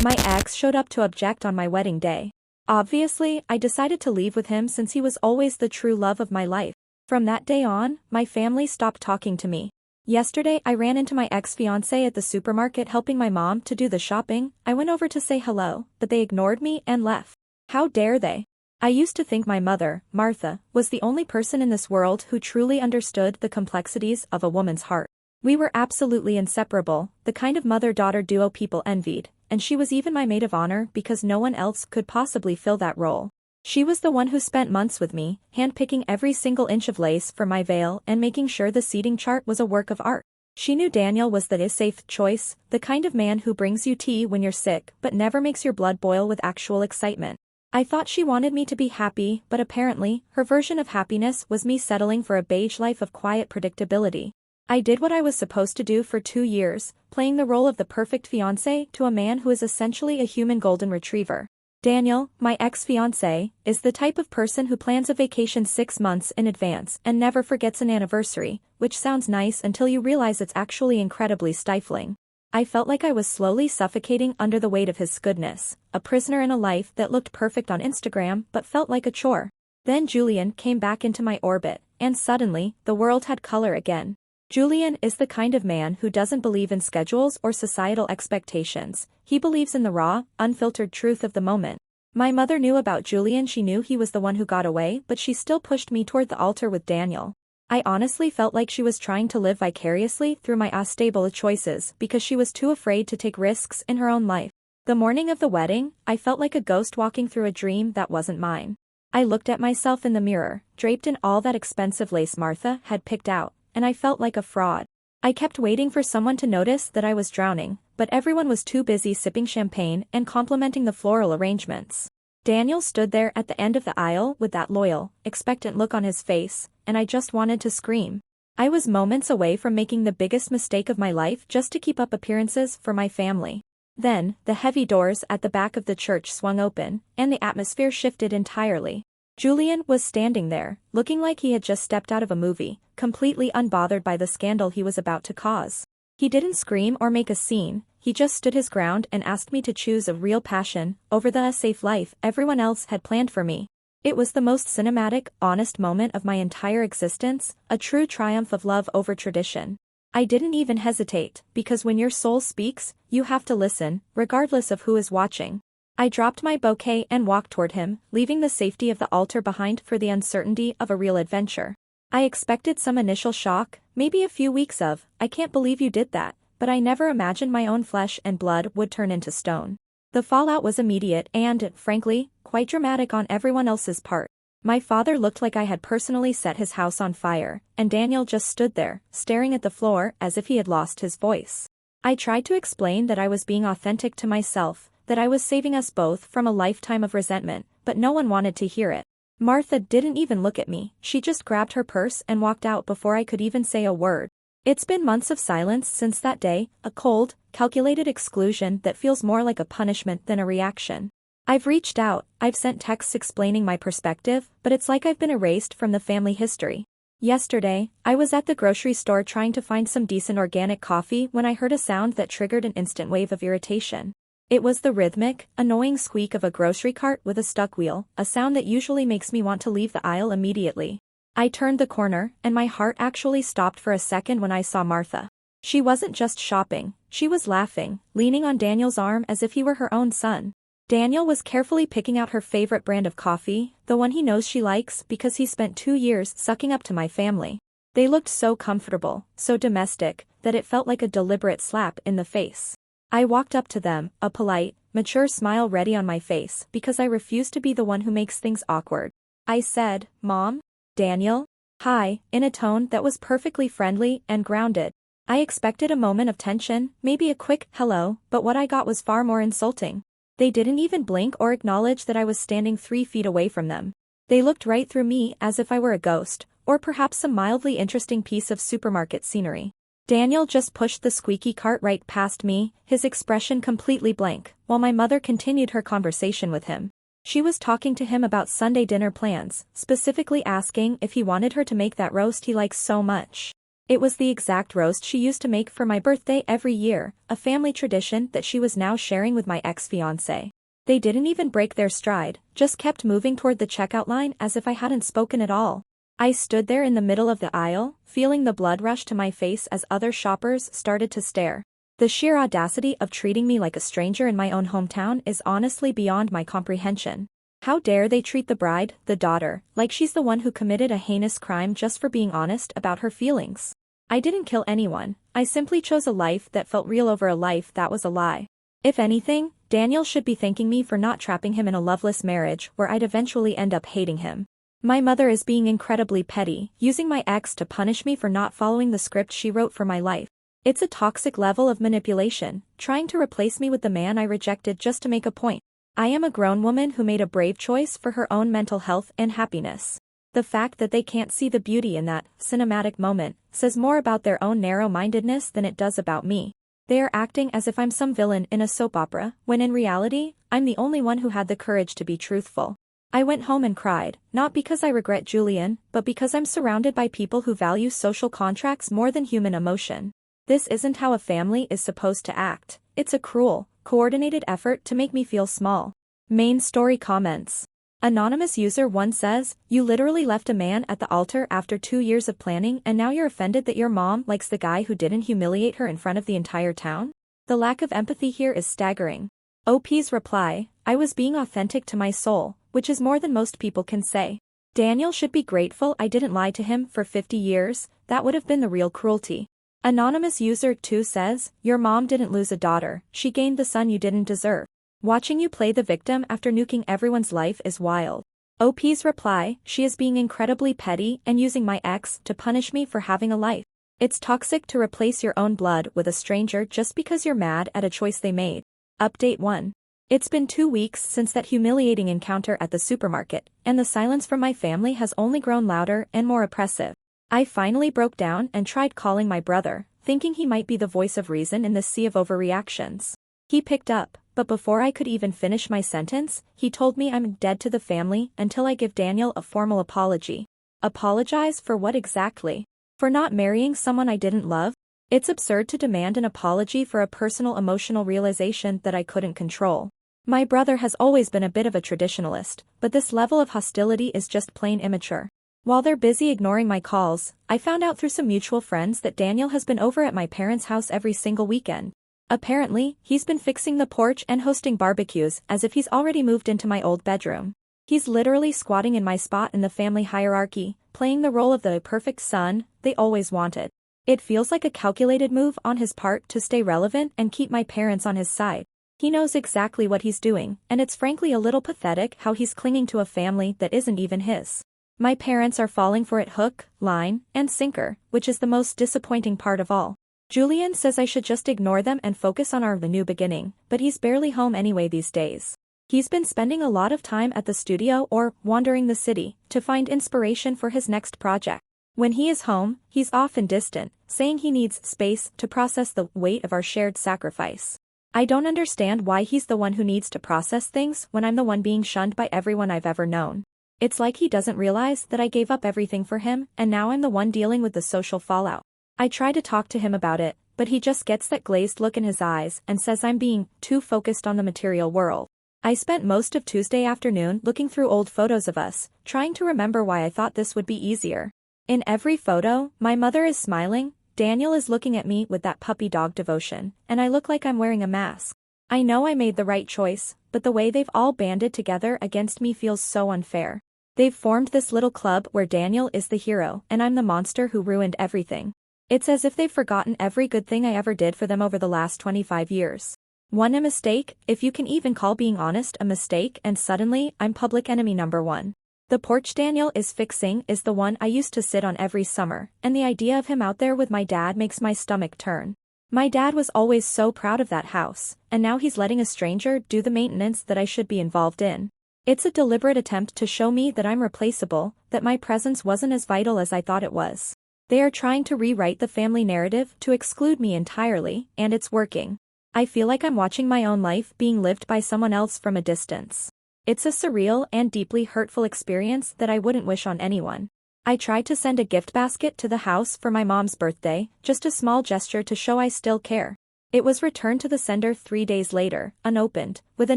My ex showed up to object on my wedding day. Obviously, I decided to leave with him since he was always the true love of my life. From that day on, my family stopped talking to me. Yesterday I ran into my ex-fiancé at the supermarket helping my mom to do the shopping. I went over to say hello, but they ignored me and left. How dare they? I used to think my mother, Martha, was the only person in this world who truly understood the complexities of a woman's heart. We were absolutely inseparable, the kind of mother-daughter duo people envied, and she was even my maid of honor because no one else could possibly fill that role. She was the one who spent months with me, handpicking every single inch of lace for my veil and making sure the seating chart was a work of art. She knew Daniel was the safe choice, the kind of man who brings you tea when you're sick but never makes your blood boil with actual excitement. I thought she wanted me to be happy, but apparently, her version of happiness was me settling for a beige life of quiet predictability. I did what I was supposed to do for 2 years, playing the role of the perfect fiancé to a man who is essentially a human golden retriever. Daniel, my ex-fiancé, is the type of person who plans a vacation 6 months in advance and never forgets an anniversary, which sounds nice until you realize it's actually incredibly stifling. I felt like I was slowly suffocating under the weight of his goodness, a prisoner in a life that looked perfect on Instagram but felt like a chore. Then Julian came back into my orbit, and suddenly, the world had color again. Julian is the kind of man who doesn't believe in schedules or societal expectations. He believes in the raw, unfiltered truth of the moment. My mother knew about Julian. She knew he was the one who got away, but she still pushed me toward the altar with Daniel. I honestly felt like she was trying to live vicariously through my unstable choices because she was too afraid to take risks in her own life. The morning of the wedding, I felt like a ghost walking through a dream that wasn't mine. I looked at myself in the mirror, draped in all that expensive lace Martha had picked out, and I felt like a fraud. I kept waiting for someone to notice that I was drowning, but everyone was too busy sipping champagne and complimenting the floral arrangements. Daniel stood there at the end of the aisle with that loyal, expectant look on his face, and I just wanted to scream. I was moments away from making the biggest mistake of my life just to keep up appearances for my family. Then, the heavy doors at the back of the church swung open, and the atmosphere shifted entirely. Julian was standing there, looking like he had just stepped out of a movie, completely unbothered by the scandal he was about to cause. He didn't scream or make a scene, he just stood his ground and asked me to choose a real passion over the safe life everyone else had planned for me. It was the most cinematic, honest moment of my entire existence, a true triumph of love over tradition. I didn't even hesitate, because when your soul speaks, you have to listen, regardless of who is watching. I dropped my bouquet and walked toward him, leaving the safety of the altar behind for the uncertainty of a real adventure. I expected some initial shock, maybe a few weeks of, "I can't believe you did that," but I never imagined my own flesh and blood would turn into stone. The fallout was immediate and, frankly, quite dramatic on everyone else's part. My father looked like I had personally set his house on fire, and Daniel just stood there, staring at the floor as if he had lost his voice. I tried to explain that I was being authentic to myself, that I was saving us both from a lifetime of resentment, but no one wanted to hear it. Martha didn't even look at me, she just grabbed her purse and walked out before I could even say a word. It's been months of silence since that day, a cold, calculated exclusion that feels more like a punishment than a reaction. I've reached out, I've sent texts explaining my perspective, but it's like I've been erased from the family history. Yesterday, I was at the grocery store trying to find some decent organic coffee when I heard a sound that triggered an instant wave of irritation. It was the rhythmic, annoying squeak of a grocery cart with a stuck wheel, a sound that usually makes me want to leave the aisle immediately. I turned the corner, and my heart actually stopped for a second when I saw Martha. She wasn't just shopping, she was laughing, leaning on Daniel's arm as if he were her own son. Daniel was carefully picking out her favorite brand of coffee, the one he knows she likes because he spent 2 years sucking up to my family. They looked so comfortable, so domestic, that it felt like a deliberate slap in the face. I walked up to them, a polite, mature smile ready on my face because I refused to be the one who makes things awkward. I said, "Mom? Daniel?" "Hi," in a tone that was perfectly friendly and grounded. I expected a moment of tension, maybe a quick hello, but what I got was far more insulting. They didn't even blink or acknowledge that I was standing 3 feet away from them. They looked right through me as if I were a ghost, or perhaps some mildly interesting piece of supermarket scenery. Daniel just pushed the squeaky cart right past me, his expression completely blank, while my mother continued her conversation with him. She was talking to him about Sunday dinner plans, specifically asking if he wanted her to make that roast he likes so much. It was the exact roast she used to make for my birthday every year, a family tradition that she was now sharing with my ex-fiancé. They didn't even break their stride, just kept moving toward the checkout line as if I hadn't spoken at all. I stood there in the middle of the aisle, feeling the blood rush to my face as other shoppers started to stare. The sheer audacity of treating me like a stranger in my own hometown is honestly beyond my comprehension. How dare they treat the bride, the daughter, like she's the one who committed a heinous crime just for being honest about her feelings. I didn't kill anyone, I simply chose a life that felt real over a life that was a lie. If anything, Daniel should be thanking me for not trapping him in a loveless marriage where I'd eventually end up hating him. My mother is being incredibly petty, using my ex to punish me for not following the script she wrote for my life. It's a toxic level of manipulation, trying to replace me with the man I rejected just to make a point. I am a grown woman who made a brave choice for her own mental health and happiness. The fact that they can't see the beauty in that cinematic moment says more about their own narrow-mindedness than it does about me. They are acting as if I'm some villain in a soap opera, when in reality, I'm the only one who had the courage to be truthful. I went home and cried, not because I regret Julian, but because I'm surrounded by people who value social contracts more than human emotion. This isn't how a family is supposed to act. It's a cruel, coordinated effort to make me feel small. Main story comments. Anonymous user 1 says, "You literally left a man at the altar after 2 years of planning and now you're offended that your mom likes the guy who didn't humiliate her in front of the entire town? The lack of empathy here is staggering." OP's reply, "I was being authentic to my soul, which is more than most people can say. Daniel should be grateful I didn't lie to him for 50 years, that would have been the real cruelty." Anonymous user 2 says, "Your mom didn't lose a daughter, she gained the son you didn't deserve. Watching you play the victim after nuking everyone's life is wild." OP's reply, "She is being incredibly petty and using my ex to punish me for having a life. It's toxic to replace your own blood with a stranger just because you're mad at a choice they made." Update 1. It's been 2 weeks since that humiliating encounter at the supermarket, and the silence from my family has only grown louder and more oppressive. I finally broke down and tried calling my brother, thinking he might be the voice of reason in this sea of overreactions. He picked up, but before I could even finish my sentence, he told me I'm dead to the family until I give Daniel a formal apology. Apologize for what exactly? For not marrying someone I didn't love? It's absurd to demand an apology for a personal emotional realization that I couldn't control. My brother has always been a bit of a traditionalist, but this level of hostility is just plain immature. While they're busy ignoring my calls, I found out through some mutual friends that Daniel has been over at my parents' house every single weekend. Apparently, he's been fixing the porch and hosting barbecues as if he's already moved into my old bedroom. He's literally squatting in my spot in the family hierarchy, playing the role of the perfect son they always wanted. It feels like a calculated move on his part to stay relevant and keep my parents on his side. He knows exactly what he's doing, and it's frankly a little pathetic how he's clinging to a family that isn't even his. My parents are falling for it hook, line, and sinker, which is the most disappointing part of all. Julian says I should just ignore them and focus on the new beginning, but he's barely home anyway these days. He's been spending a lot of time at the studio or wandering the city to find inspiration for his next project. When he is home, he's often distant, saying he needs space to process the weight of our shared sacrifice. I don't understand why he's the one who needs to process things when I'm the one being shunned by everyone I've ever known. It's like he doesn't realize that I gave up everything for him and now I'm the one dealing with the social fallout. I try to talk to him about it, but he just gets that glazed look in his eyes and says I'm being too focused on the material world. I spent most of Tuesday afternoon looking through old photos of us, trying to remember why I thought this would be easier. In every photo, my mother is smiling, Daniel is looking at me with that puppy dog devotion, and I look like I'm wearing a mask. I know I made the right choice, but the way they've all banded together against me feels so unfair. They've formed this little club where Daniel is the hero and I'm the monster who ruined everything. It's as if they've forgotten every good thing I ever did for them over the last 25 years. One a mistake, if you can even call being honest a mistake, and suddenly, I'm public enemy number 1. The porch Daniel is fixing is the one I used to sit on every summer, and the idea of him out there with my dad makes my stomach turn. My dad was always so proud of that house, and now he's letting a stranger do the maintenance that I should be involved in. It's a deliberate attempt to show me that I'm replaceable, that my presence wasn't as vital as I thought it was. They are trying to rewrite the family narrative to exclude me entirely, and it's working. I feel like I'm watching my own life being lived by someone else from a distance. It's a surreal and deeply hurtful experience that I wouldn't wish on anyone. I tried to send a gift basket to the house for my mom's birthday, just a small gesture to show I still care. It was returned to the sender 3 days later, unopened, with a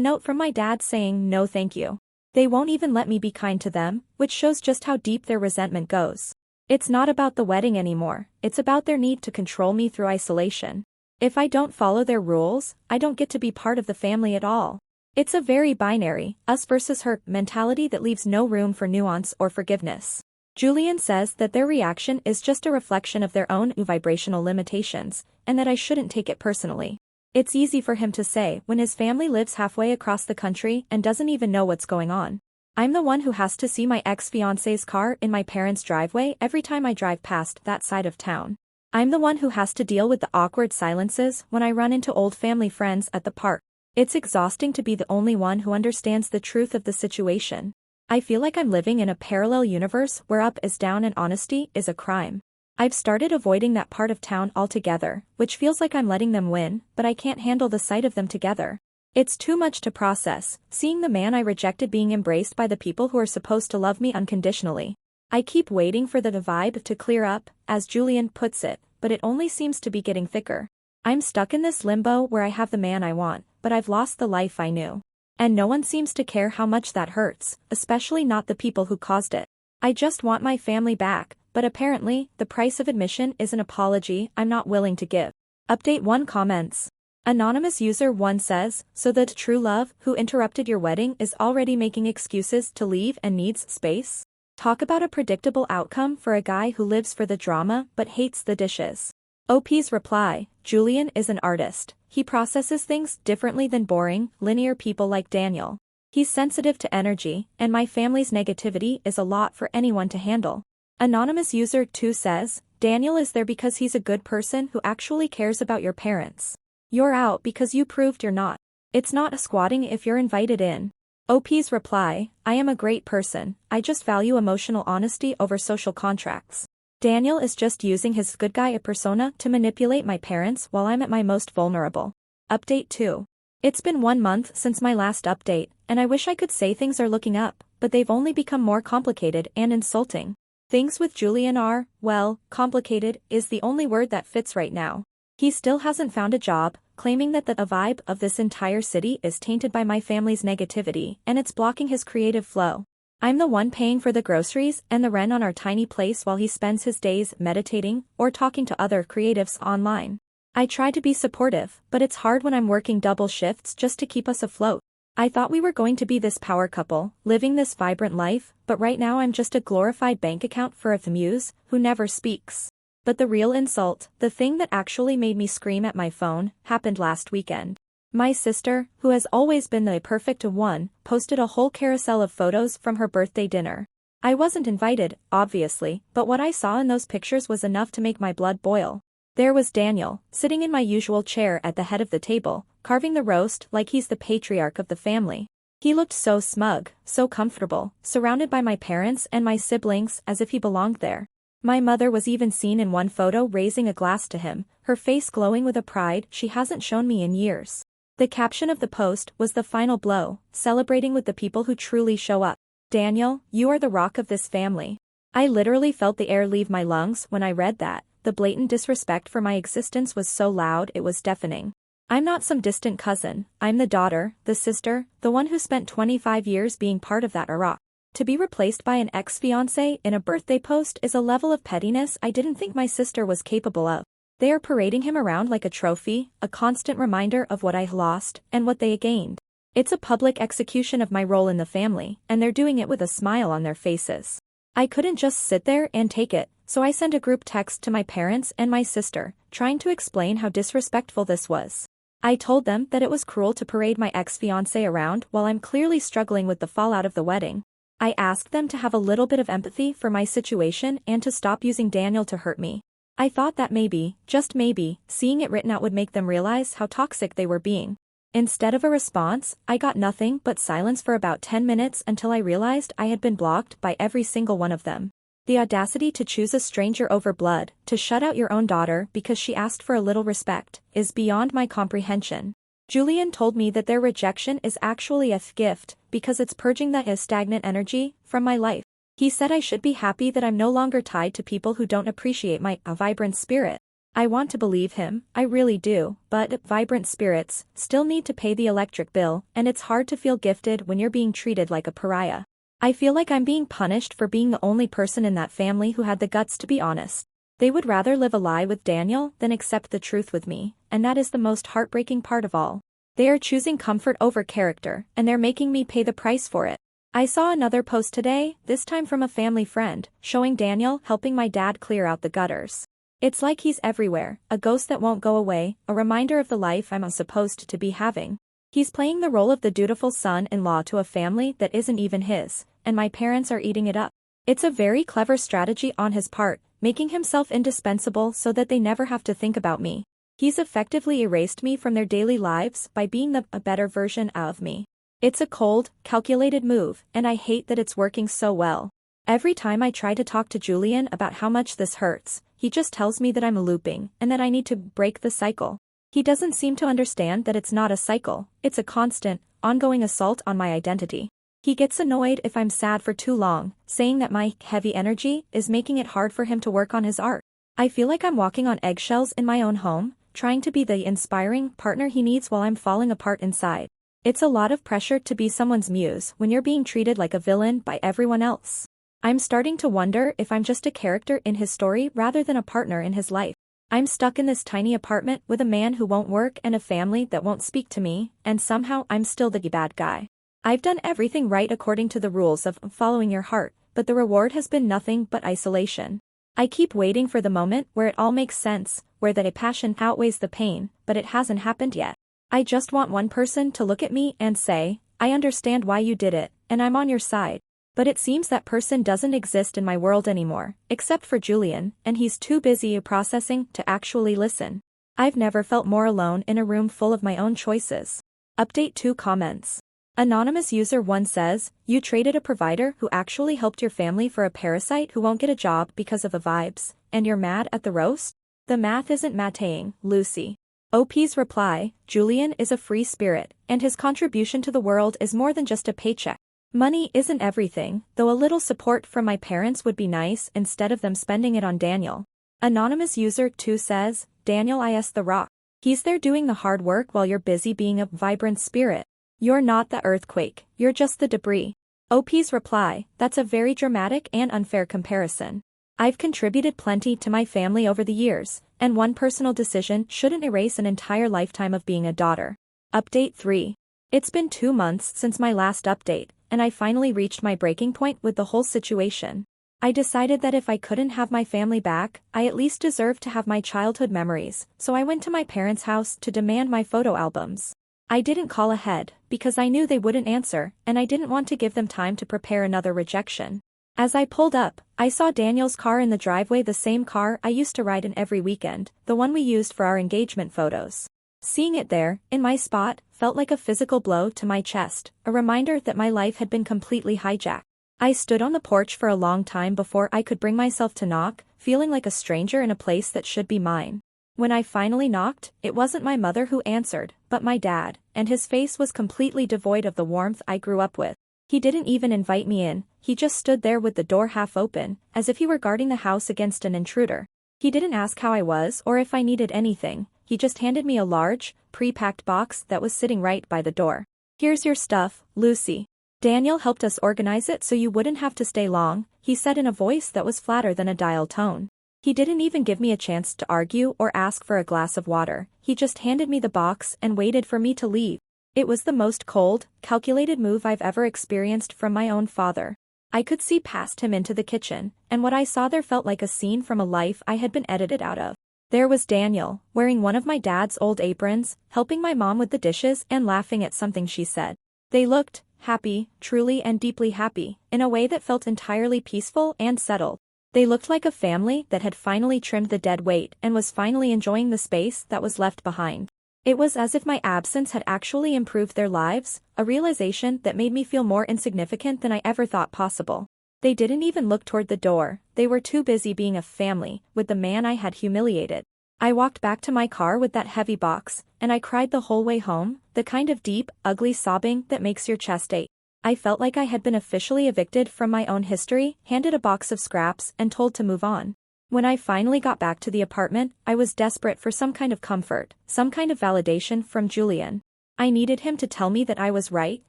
note from my dad saying no thank you. They won't even let me be kind to them, which shows just how deep their resentment goes. It's not about the wedding anymore, it's about their need to control me through isolation. If I don't follow their rules, I don't get to be part of the family at all. It's a very binary, us versus her, mentality that leaves no room for nuance or forgiveness. Julian says that their reaction is just a reflection of their own vibrational limitations, and that I shouldn't take it personally. It's easy for him to say when his family lives halfway across the country and doesn't even know what's going on. I'm the one who has to see my ex-fiancé's car in my parents' driveway every time I drive past that side of town. I'm the one who has to deal with the awkward silences when I run into old family friends at the park. It's exhausting to be the only one who understands the truth of the situation. I feel like I'm living in a parallel universe where up is down and honesty is a crime. I've started avoiding that part of town altogether, which feels like I'm letting them win, but I can't handle the sight of them together. It's too much to process, seeing the man I rejected being embraced by the people who are supposed to love me unconditionally. I keep waiting for the vibe to clear up, as Julian puts it, but it only seems to be getting thicker. I'm stuck in this limbo where I have the man I want, but I've lost the life I knew. And no one seems to care how much that hurts, especially not the people who caused it. I just want my family back, but apparently, the price of admission is an apology I'm not willing to give. Update 1 comments. Anonymous user 1 says, so that true love who interrupted your wedding is already making excuses to leave and needs space? Talk about a predictable outcome for a guy who lives for the drama but hates the dishes. OP's reply, Julian is an artist. He processes things differently than boring, linear people like Daniel. He's sensitive to energy, and my family's negativity is a lot for anyone to handle. Anonymous user 2 says, Daniel is there because he's a good person who actually cares about your parents. You're out because you proved you're not. It's not a squatting if you're invited in. OP's reply, I am a great person, I just value emotional honesty over social contracts. Daniel is just using his good guy persona to manipulate my parents while I'm at my most vulnerable. Update 2. It's been 1 month since my last update, and I wish I could say things are looking up, but they've only become more complicated and insulting. Things with Julian are, well, complicated is the only word that fits right now. He still hasn't found a job, claiming that the vibe of this entire city is tainted by my family's negativity and it's blocking his creative flow. I'm the one paying for the groceries and the rent on our tiny place while he spends his days meditating or talking to other creatives online. I try to be supportive, but it's hard when I'm working double shifts just to keep us afloat. I thought we were going to be this power couple, living this vibrant life, but right now I'm just a glorified bank account for a muse who never speaks. But the real insult, the thing that actually made me scream at my phone, happened last weekend. My sister, who has always been the perfect one, posted a whole carousel of photos from her birthday dinner. I wasn't invited, obviously, but what I saw in those pictures was enough to make my blood boil. There was Daniel, sitting in my usual chair at the head of the table, carving the roast like he's the patriarch of the family. He looked so smug, so comfortable, surrounded by my parents and my siblings as if he belonged there. My mother was even seen in one photo raising a glass to him, her face glowing with a pride she hasn't shown me in years. The caption of the post was the final blow, celebrating with the people who truly show up. Daniel, you are the rock of this family. I literally felt the air leave my lungs when I read that. The blatant disrespect for my existence was so loud it was deafening. I'm not some distant cousin, I'm the daughter, the sister, the one who spent 25 years being part of that era. To be replaced by an ex-fiancé in a birthday post is a level of pettiness I didn't think my sister was capable of. They are parading him around like a trophy, a constant reminder of what I lost and what they gained. It's a public execution of my role in the family, and they're doing it with a smile on their faces. I couldn't just sit there and take it, so I sent a group text to my parents and my sister, trying to explain how disrespectful this was. I told them that it was cruel to parade my ex-fiancé around while I'm clearly struggling with the fallout of the wedding. I asked them to have a little bit of empathy for my situation and to stop using Daniel to hurt me. I thought that maybe, just maybe, seeing it written out would make them realize how toxic they were being. Instead of a response, I got nothing but silence for about 10 minutes until I realized I had been blocked by every single one of them. The audacity to choose a stranger over blood, to shut out your own daughter because she asked for a little respect, is beyond my comprehension. Julian told me that their rejection is actually a gift because it's purging that stagnant energy from my life. He said I should be happy that I'm no longer tied to people who don't appreciate my vibrant spirit. I want to believe him, I really do, but vibrant spirits still need to pay the electric bill, and it's hard to feel gifted when you're being treated like a pariah. I feel like I'm being punished for being the only person in that family who had the guts to be honest. They would rather live a lie with Daniel than accept the truth with me, and that is the most heartbreaking part of all. They are choosing comfort over character, and they're making me pay the price for it. I saw another post today, this time from a family friend, showing Daniel helping my dad clear out the gutters. It's like he's everywhere, a ghost that won't go away, a reminder of the life I'm supposed to be having. He's playing the role of the dutiful son-in-law to a family that isn't even his, and my parents are eating it up. It's a very clever strategy on his part, making himself indispensable so that they never have to think about me. He's effectively erased me from their daily lives by being a better version of me. It's a cold, calculated move, and I hate that it's working so well. Every time I try to talk to Julian about how much this hurts, he just tells me that I'm looping and that I need to break the cycle. He doesn't seem to understand that it's not a cycle, it's a constant, ongoing assault on my identity. He gets annoyed if I'm sad for too long, saying that my heavy energy is making it hard for him to work on his art. I feel like I'm walking on eggshells in my own home, trying to be the inspiring partner he needs while I'm falling apart inside. It's a lot of pressure to be someone's muse when you're being treated like a villain by everyone else. I'm starting to wonder if I'm just a character in his story rather than a partner in his life. I'm stuck in this tiny apartment with a man who won't work and a family that won't speak to me, and somehow I'm still the bad guy. I've done everything right according to the rules of following your heart, but the reward has been nothing but isolation. I keep waiting for the moment where it all makes sense, where the passion outweighs the pain, but it hasn't happened yet. I just want one person to look at me and say, I understand why you did it, and I'm on your side. But it seems that person doesn't exist in my world anymore, except for Julian, and he's too busy processing to actually listen. I've never felt more alone in a room full of my own choices. Update 2 comments. Anonymous user 1 says, you traded a provider who actually helped your family for a parasite who won't get a job because of the vibes, and you're mad at the roast? The math isn't mataying, Lucy. OP's reply, Julian is a free spirit, and his contribution to the world is more than just a paycheck. Money isn't everything, though a little support from my parents would be nice instead of them spending it on Daniel. Anonymous user 2 says, Daniel is the rock. He's there doing the hard work while you're busy being a vibrant spirit. You're not the earthquake, you're just the debris. OP's reply, that's a very dramatic and unfair comparison. I've contributed plenty to my family over the years, and one personal decision shouldn't erase an entire lifetime of being a daughter. Update 3. It's been 2 months since my last update, and I finally reached my breaking point with the whole situation. I decided that if I couldn't have my family back, I at least deserved to have my childhood memories, so I went to my parents' house to demand my photo albums. I didn't call ahead, because I knew they wouldn't answer, and I didn't want to give them time to prepare another rejection. As I pulled up, I saw Daniel's car in the driveway, the same car I used to ride in every weekend, the one we used for our engagement photos. Seeing it there, in my spot, felt like a physical blow to my chest, a reminder that my life had been completely hijacked. I stood on the porch for a long time before I could bring myself to knock, feeling like a stranger in a place that should be mine. When I finally knocked, it wasn't my mother who answered, but my dad, and his face was completely devoid of the warmth I grew up with. He didn't even invite me in, he just stood there with the door half open, as if he were guarding the house against an intruder. He didn't ask how I was or if I needed anything, he just handed me a large, pre-packed box that was sitting right by the door. Here's your stuff, Lucy. Daniel helped us organize it so you wouldn't have to stay long, he said in a voice that was flatter than a dial tone. He didn't even give me a chance to argue or ask for a glass of water, he just handed me the box and waited for me to leave. It was the most cold, calculated move I've ever experienced from my own father. I could see past him into the kitchen, and what I saw there felt like a scene from a life I had been edited out of. There was Daniel, wearing one of my dad's old aprons, helping my mom with the dishes and laughing at something she said. They looked happy, truly and deeply happy, in a way that felt entirely peaceful and settled. They looked like a family that had finally trimmed the dead weight and was finally enjoying the space that was left behind. It was as if my absence had actually improved their lives, a realization that made me feel more insignificant than I ever thought possible. They didn't even look toward the door, they were too busy being a family with the man I had humiliated. I walked back to my car with that heavy box, and I cried the whole way home, the kind of deep, ugly sobbing that makes your chest ache. I felt like I had been officially evicted from my own history, handed a box of scraps, and told to move on. When I finally got back to the apartment, I was desperate for some kind of comfort, some kind of validation from Julian. I needed him to tell me that I was right,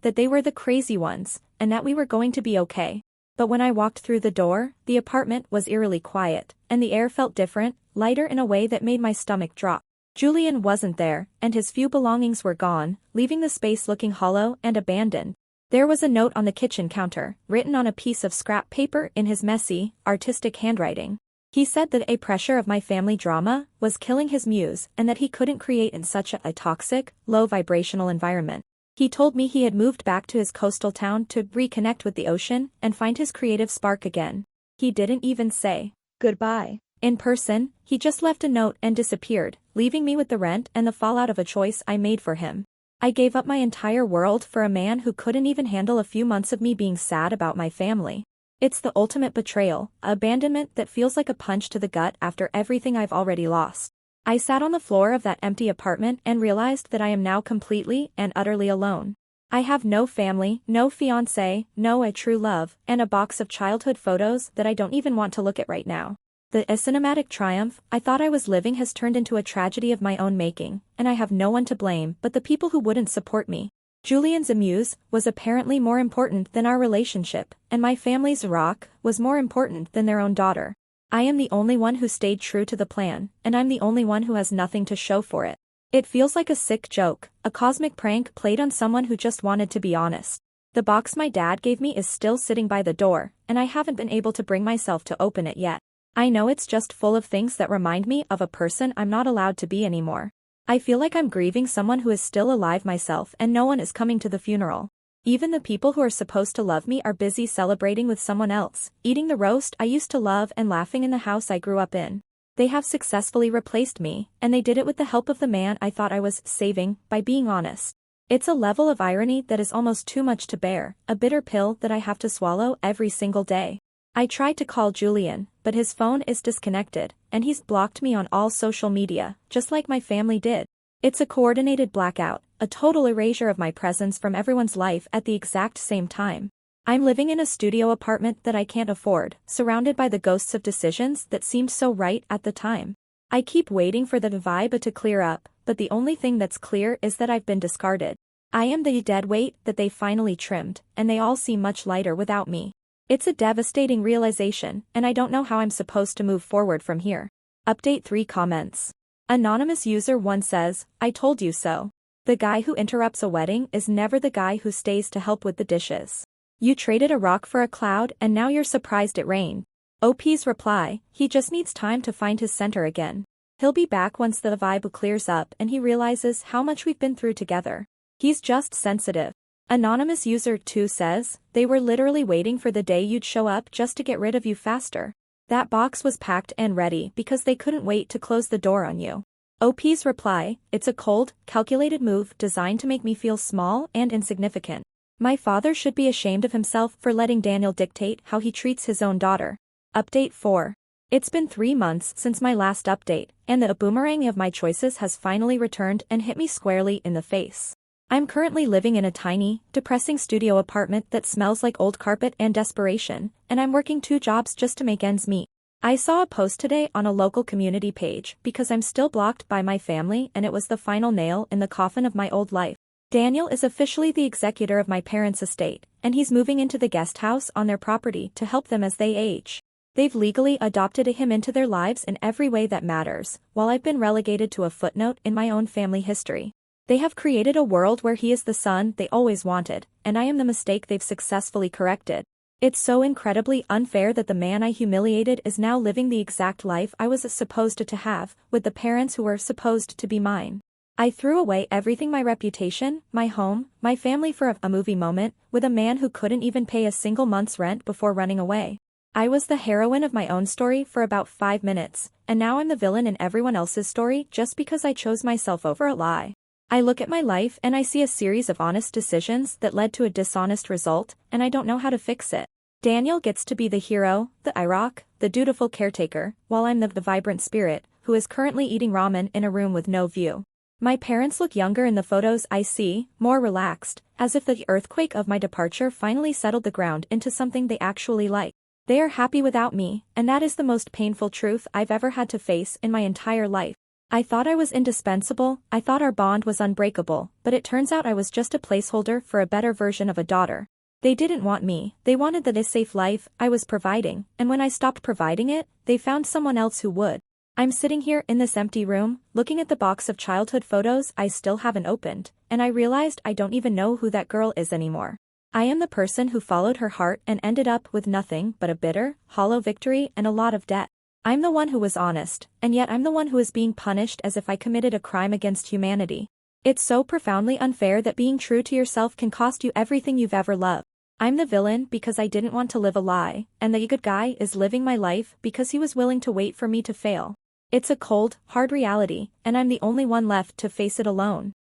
that they were the crazy ones, and that we were going to be okay. But when I walked through the door, the apartment was eerily quiet, and the air felt different, lighter in a way that made my stomach drop. Julian wasn't there, and his few belongings were gone, leaving the space looking hollow and abandoned. There was a note on the kitchen counter, written on a piece of scrap paper in his messy, artistic handwriting. He said that a pressure of my family drama was killing his muse and that he couldn't create in such a toxic, low-vibrational environment. He told me he had moved back to his coastal town to reconnect with the ocean and find his creative spark again. He didn't even say goodbye in person, he just left a note and disappeared, leaving me with the rent and the fallout of a choice I made for him. I gave up my entire world for a man who couldn't even handle a few months of me being sad about my family. It's the ultimate betrayal, abandonment that feels like a punch to the gut after everything I've already lost. I sat on the floor of that empty apartment and realized that I am now completely and utterly alone. I have no family, no fiancé, no a true love, and a box of childhood photos that I don't even want to look at right now. The cinematic triumph I thought I was living has turned into a tragedy of my own making, and I have no one to blame but the people who wouldn't support me. Julian's amuse was apparently more important than our relationship, and my family's rock was more important than their own daughter. I am the only one who stayed true to the plan, and I'm the only one who has nothing to show for it. It feels like a sick joke, a cosmic prank played on someone who just wanted to be honest. The box my dad gave me is still sitting by the door, and I haven't been able to bring myself to open it yet. I know it's just full of things that remind me of a person I'm not allowed to be anymore. I feel like I'm grieving someone who is still alive myself and no one is coming to the funeral. Even the people who are supposed to love me are busy celebrating with someone else, eating the roast I used to love and laughing in the house I grew up in. They have successfully replaced me, and they did it with the help of the man I thought I was saving, by being honest. It's a level of irony that is almost too much to bear, a bitter pill that I have to swallow every single day. I tried to call Julian, but his phone is disconnected, and he's blocked me on all social media, just like my family did. It's a coordinated blackout, a total erasure of my presence from everyone's life at the exact same time. I'm living in a studio apartment that I can't afford, surrounded by the ghosts of decisions that seemed so right at the time. I keep waiting for the vibe to clear up, but the only thing that's clear is that I've been discarded. I am the dead weight that they finally trimmed, and they all seem much lighter without me. It's a devastating realization, and I don't know how I'm supposed to move forward from here. Update 3 comments. Anonymous user 1 says, I told you so. The guy who interrupts a wedding is never the guy who stays to help with the dishes. You traded a rock for a cloud and now you're surprised it rained. OP's reply, he just needs time to find his center again. He'll be back once the vibe clears up and he realizes how much we've been through together. He's just sensitive. Anonymous user 2 says, they were literally waiting for the day you'd show up just to get rid of you faster. That box was packed and ready because they couldn't wait to close the door on you. OP's reply, it's a cold, calculated move designed to make me feel small and insignificant. My father should be ashamed of himself for letting Daniel dictate how he treats his own daughter. Update 4. It's been 3 months since my last update, and the boomerang of my choices has finally returned and hit me squarely in the face. I'm currently living in a tiny, depressing studio apartment that smells like old carpet and desperation, and I'm working 2 jobs just to make ends meet. I saw a post today on a local community page because I'm still blocked by my family and it was the final nail in the coffin of my old life. Daniel is officially the executor of my parents' estate, and he's moving into the guest house on their property to help them as they age. They've legally adopted him into their lives in every way that matters, while I've been relegated to a footnote in my own family history. They have created a world where he is the son they always wanted, and I am the mistake they've successfully corrected. It's so incredibly unfair that the man I humiliated is now living the exact life I was supposed to have, with the parents who were supposed to be mine. I threw away everything, my reputation, my home, my family for a movie moment, with a man who couldn't even pay a single month's rent before running away. I was the heroine of my own story for about 5 minutes, and now I'm the villain in everyone else's story just because I chose myself over a lie. I look at my life and I see a series of honest decisions that led to a dishonest result, and I don't know how to fix it. Daniel gets to be the hero, the IROC, the dutiful caretaker, while I'm the vibrant spirit, who is currently eating ramen in a room with no view. My parents look younger in the photos I see, more relaxed, as if the earthquake of my departure finally settled the ground into something they actually like. They are happy without me, and that is the most painful truth I've ever had to face in my entire life. I thought I was indispensable, I thought our bond was unbreakable, but it turns out I was just a placeholder for a better version of a daughter. They didn't want me, they wanted the safe life I was providing, and when I stopped providing it, they found someone else who would. I'm sitting here in this empty room, looking at the box of childhood photos I still haven't opened, and I realized I don't even know who that girl is anymore. I am the person who followed her heart and ended up with nothing but a bitter, hollow victory and a lot of debt. I'm the one who was honest, and yet I'm the one who is being punished as if I committed a crime against humanity. It's so profoundly unfair that being true to yourself can cost you everything you've ever loved. I'm the villain because I didn't want to live a lie, and the good guy is living my life because he was willing to wait for me to fail. It's a cold, hard reality, and I'm the only one left to face it alone.